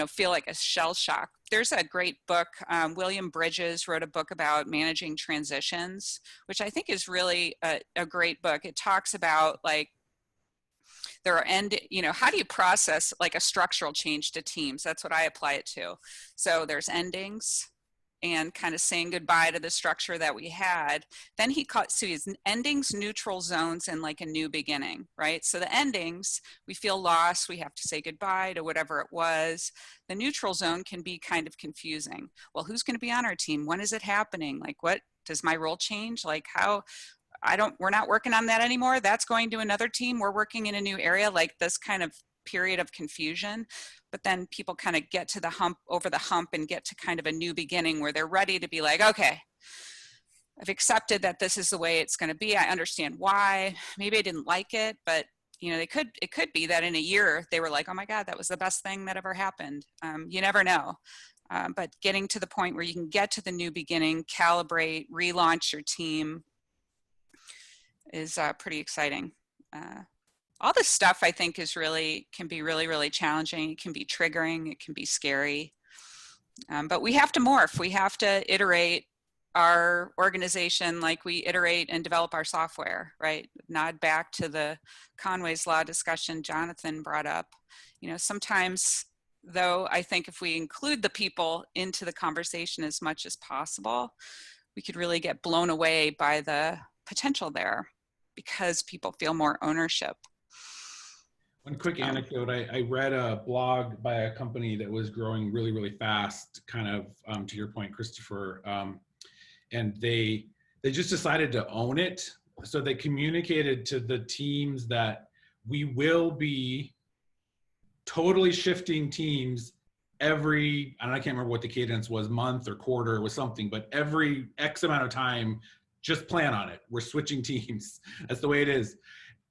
feel like a shell shock. There's a great book, William Bridges wrote a book about managing transitions, which I think is really a great book. It talks about like, how do you process like a structural change to teams? That's what I apply it to. So there's endings, and kind of saying goodbye to the structure that we had. Then he sees endings, neutral zones, and like a new beginning, right? So the endings, we feel lost, we have to say goodbye to whatever it was. The neutral zone can be kind of confusing. Well, who's going to be on our team? When is it happening? Like, what does my role change? Like, how? We're not working on that anymore. That's going to another team. We're working in a new area, like this kind of period of confusion. But then people kind of get to over the hump and get to kind of a new beginning where they're ready to be like, okay, I've accepted that this is the way it's going to be. I understand why. Maybe I didn't like it, but it could be that in a year they were like, oh my God, that was the best thing that ever happened. You never know. But getting to the point where you can get to the new beginning, calibrate, relaunch your team is pretty exciting. All this stuff I think can be really, really challenging. It can be triggering, it can be scary. But we have to morph. We have to iterate our organization like we iterate and develop our software, right? Nod back to the Conway's Law discussion Jonathan brought up. Sometimes though, I think if we include the people into the conversation as much as possible, we could really get blown away by the potential there because people feel more ownership. One quick anecdote, I read a blog by a company that was growing really, really fast, kind of to your point, Christopher, and they just decided to own it. So they communicated to the teams that we will be totally shifting teams every, I can't remember what the cadence was, month or quarter, it was something, but every X amount of time, just plan on it. We're switching teams. That's the way it is.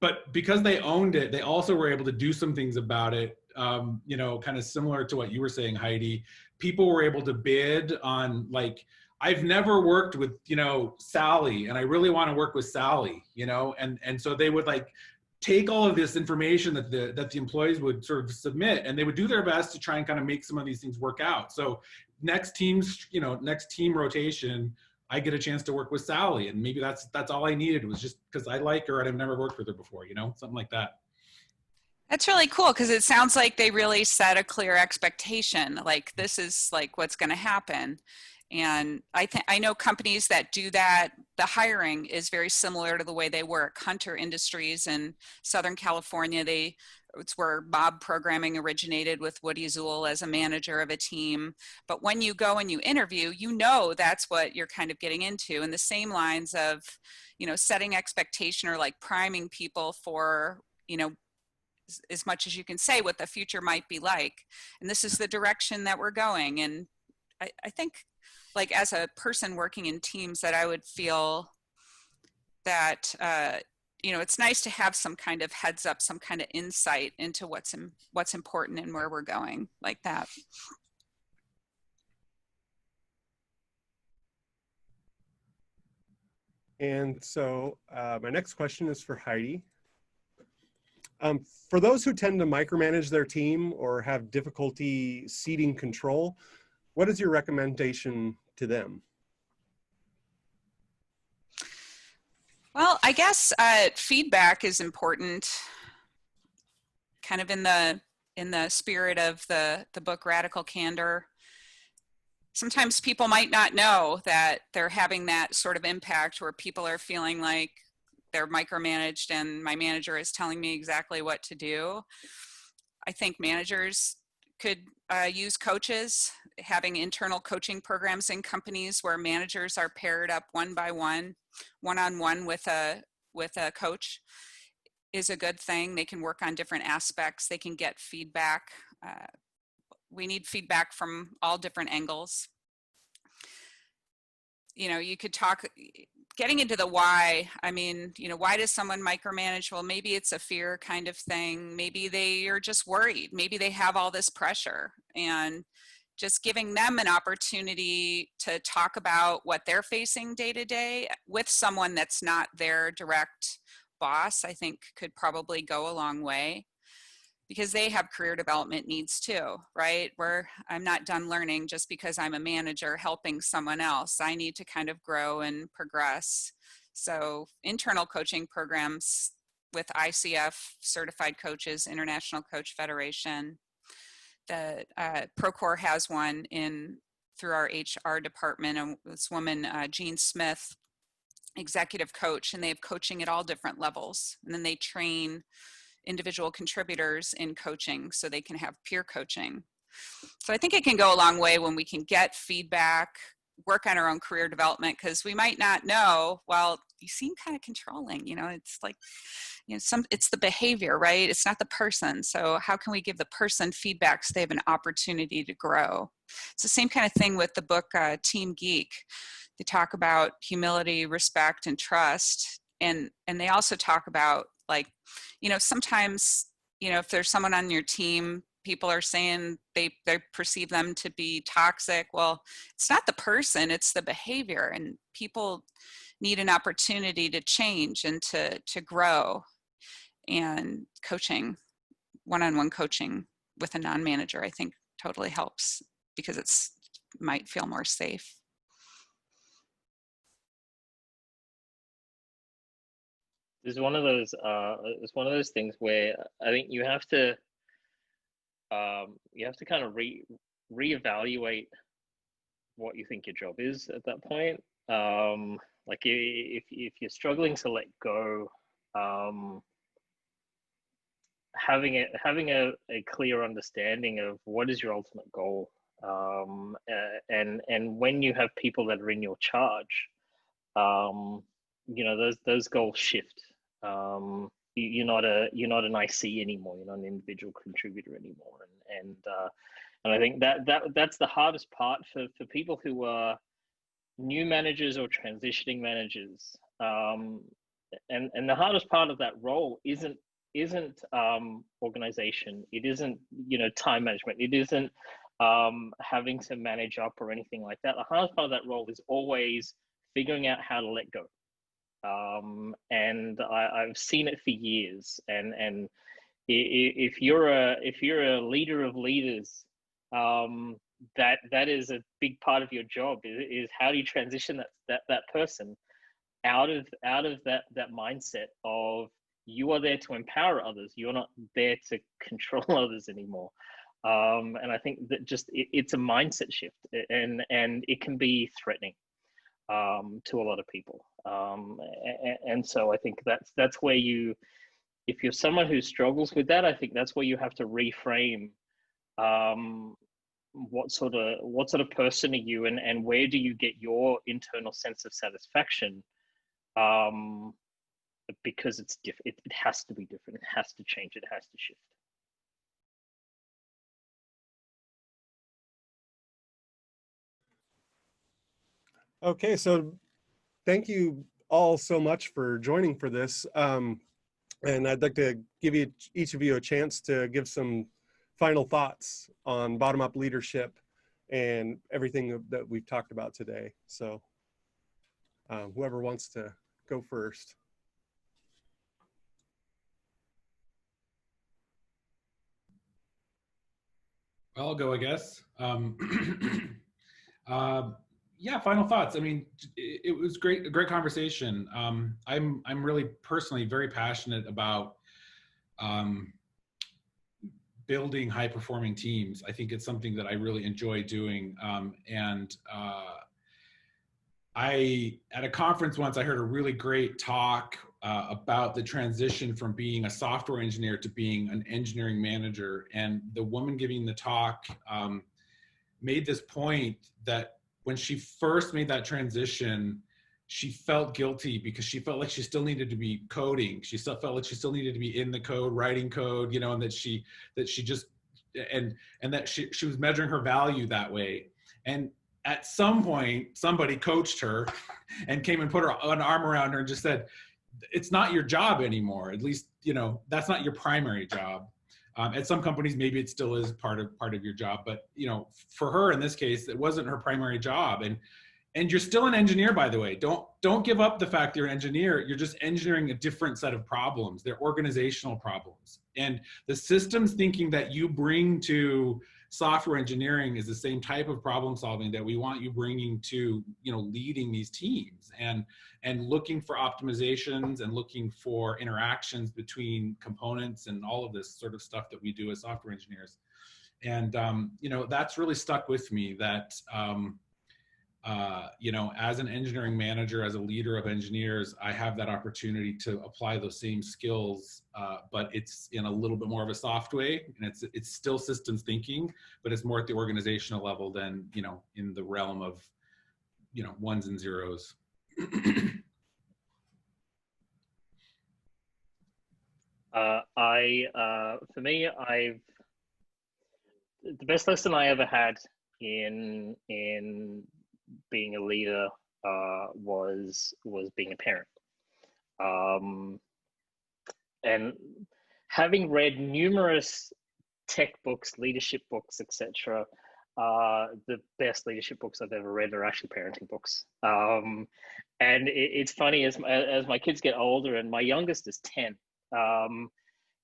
But because they owned it, they also were able to do some things about it, kind of similar to what you were saying, Heidi. People were able to bid on, like, I've never worked with, Sally, and I really want to work with Sally, and so they would like take all of this information that the employees would sort of submit, and they would do their best to try and kind of make some of these things work out. So next team rotation, I get a chance to work with Sally, and maybe that's all I needed. It was just because I like her and I've never worked with her before, something like that. That's really cool because it sounds like they really set a clear expectation. Like, this is like what's going to happen. And I know companies that do that the hiring is very similar to the way they work. Hunter Industries in Southern California, it's where Bob programming originated with Woody Zuhl as a manager of a team. But when you go and you interview, you know that's what you're kind of getting into. And the same lines of, setting expectation or like priming people for, as much as you can say what the future might be like. And this is the direction that we're going. And I think, like, as a person working in teams, that I would feel that, it's nice to have some kind of heads up, some kind of insight into what's important and where we're going, like that. And so my next question is for Heidi. For those who tend to micromanage their team or have difficulty ceding control, what is your recommendation to them? Well, I guess feedback is important, kind of in the spirit of the book Radical Candor. Sometimes people might not know that they're having that sort of impact where people are feeling like they're micromanaged and my manager is telling me exactly what to do. I think managers could use coaches, having internal coaching programs in companies where managers are paired up one-on-one with a coach is a good thing. They can work on different aspects. They can get feedback. We need feedback from all different angles. You could talk, getting into the why. I mean, why does someone micromanage? Well, maybe it's a fear kind of thing. Maybe they are just worried. Maybe they have all this pressure, and just giving them an opportunity to talk about what they're facing day to day with someone that's not their direct boss, I think could probably go a long way, because they have career development needs too, right? Where I'm not done learning just because I'm a manager helping someone else. I need to kind of grow and progress. So internal coaching programs with ICF, certified coaches, International Coach Federation. The Procore has one through our HR department, and this woman, Jean Smith, executive coach, and they have coaching at all different levels. And then they train individual contributors in coaching so they can have peer coaching. So I think it can go a long way when we can get feedback, work on our own career development, because we might not know, well, you seem kind of controlling, it's like, it's the behavior, right? It's not the person. So how can we give the person feedback so they have an opportunity to grow? It's the same kind of thing with the book Team Geek. They talk about humility, respect, and trust. And they also talk about, like, sometimes, if there's someone on your team, people are saying they perceive them to be toxic. Well, it's not the person, it's the behavior, and people need an opportunity to change and to grow. And coaching, one-on-one coaching with a non-manager, I think totally helps, because might feel more safe. It's one of those things where I think you have to kind of reevaluate what you think your job is at that point. Like if you're struggling to let go, having a clear understanding of what is your ultimate goal, and when you have people that are in your charge, those goals shift. You're not an IC anymore. You're not an individual contributor anymore, and I think that's the hardest part for people who are new managers or transitioning managers. And the hardest part of that role isn't organization. It isn't time management. It isn't having to manage up or anything like that. The hardest part of that role is always figuring out how to let go. And I've seen it for years. And if you're a leader of leaders, that is a big part of your job. Is how do you transition that person out of that mindset of you are there to empower others. You're not there to control others anymore. And I think that just it's a mindset shift, and it can be threatening. to a lot of people. And so I think that's where you, if you're someone who struggles with that, I think that's where you have to reframe what sort of person are you, and where do you get your internal sense of satisfaction? Because it's different. It has to be different. It has to change. It has to shift. Okay, so thank you all so much for joining for this. And I'd like to give each of you a chance to give some final thoughts on bottom-up leadership and everything that we've talked about today. So whoever wants to go first. I'll go, I guess. Yeah, final thoughts. I mean, it was a great conversation. I'm really personally very passionate about building high performing teams. I think it's something that I really enjoy doing. I, at a conference once, I heard a really great talk about the transition from being a software engineer to being an engineering manager. And the woman giving the talk made this point that when she first made that transition, she felt guilty because she felt like she still needed to be coding. She still felt like she still needed to be in the code, writing code, you know, and that she just, and that she was measuring her value that way. And at some point, somebody coached her and came and put an arm around her and just said, it's not your job anymore. At least, you know, that's not your primary job. At some companies, maybe it still is part of your job, but you know, for her in this case, it wasn't her primary job. And you're still an engineer, by the way. Don't give up the fact that you're an engineer. You're just engineering a different set of problems. They're organizational problems. And the systems thinking that you bring to software engineering is the same type of problem solving that we want you bringing to, you know, leading these teams and looking for optimizations and looking for interactions between components and all of this sort of stuff that we do as software engineers. And, you know, that's really stuck with me that, you know, as an engineering manager, as a leader of engineers, I have that opportunity to apply those same skills, but it's in a little bit more of a soft way, and it's still systems thinking, but it's more at the organizational level than, you know, in the realm of, you know, ones and zeros. For me, the best lesson I ever had in being a leader was being a parent. And having read numerous tech books, leadership books, etc., the best leadership books I've ever read are actually parenting books. And it's funny, as my kids get older, and my youngest is 10,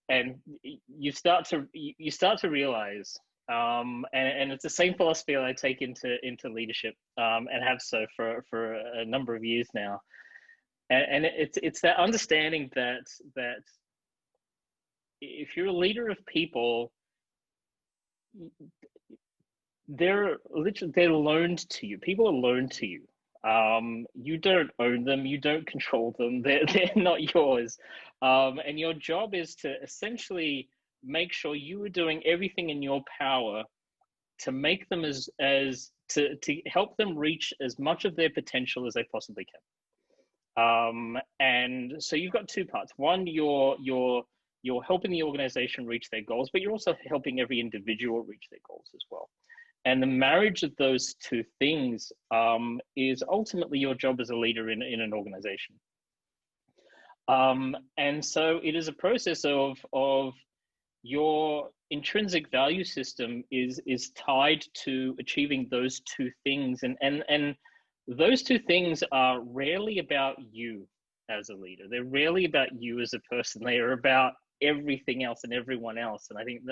and you start to realize, and it's the same philosophy I take into leadership, and have so for a number of years now. And it's that understanding that if you're a leader of people, they're loaned to you. People are loaned to you. You don't own them. You don't control them. They're not yours. And your job is to essentially make sure you are doing everything in your power to make them to help them reach as much of their potential as they possibly can. And so you've got two parts. One, you're helping the organization reach their goals, but you're also helping every individual reach their goals as well. And the marriage of those two things is ultimately your job as a leader in an organization. And so it is a process of your intrinsic value system is tied to achieving those two things. And those two things are rarely about you as a leader. They're rarely about you as a person. They are about everything else and everyone else. And I think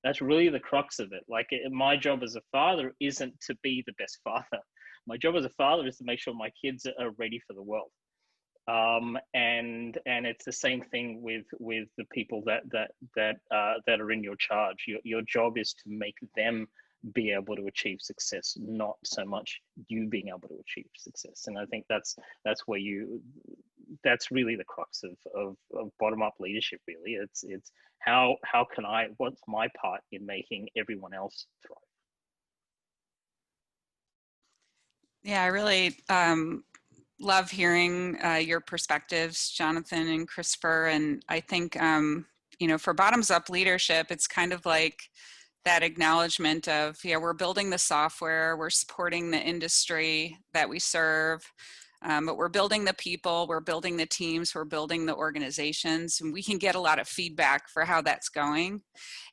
that's really the crux of it. Like, my job as a father isn't to be the best father. My job as a father is to make sure my kids are ready for the world. And it's the same thing with the people that are in your charge. Your job is to make them be able to achieve success, not so much you being able to achieve success. And I think that's where that's really the crux of bottom-up leadership. Really, it's how can what's my part in making everyone else thrive. Yeah, I really love hearing your perspectives, Jonathan and Christopher. And I think, you know, for bottoms up leadership, it's kind of like that acknowledgement of, yeah, we're building the software, we're supporting the industry that we serve, but we're building the people, we're building the teams, we're building the organizations, and we can get a lot of feedback for how that's going.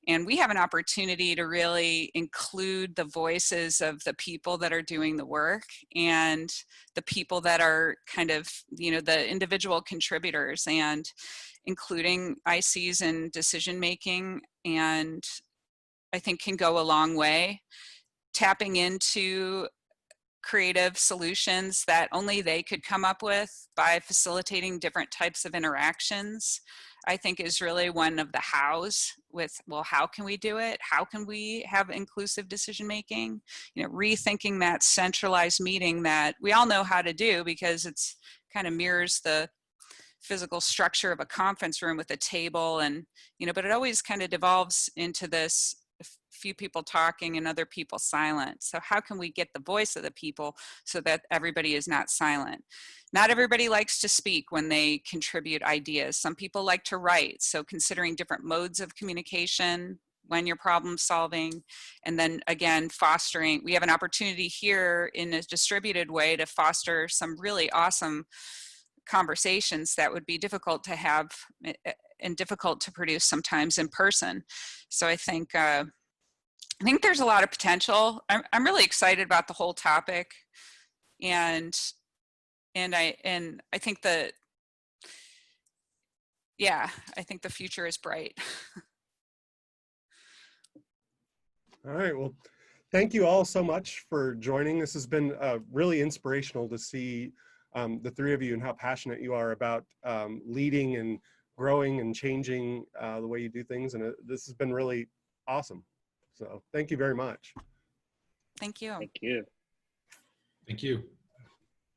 And we have an opportunity to really include the voices of the people that are doing the work and the people that are kind of, you know, the individual contributors, and including ICs in decision making, and I think can go a long way. Tapping into creative solutions that only they could come up with by facilitating different types of interactions, I think is really one of the hows with, well, how can we do it? How can we have inclusive decision making? You know, rethinking that centralized meeting that we all know how to do because it's kind of mirrors the physical structure of a conference room with a table, and, you know, but it always kind of devolves into this few people talking and other people silent. So how can we get the voice of the people so that everybody is not silent? Not everybody likes to speak when they contribute ideas. Some people like to write. So considering different modes of communication when you're problem solving, and then again, fostering, we have an opportunity here in a distributed way to foster some really awesome conversations that would be difficult to have and difficult to produce sometimes in person. So I think there's a lot of potential. I'm really excited about the whole topic, and I think that, yeah, I think the future is bright. All right, well, thank you all so much for joining. This has been really inspirational to see the three of you and how passionate you are about leading and growing and changing the way you do things. And this has been really awesome. So thank you very much. Thank you. Thank you. Thank you.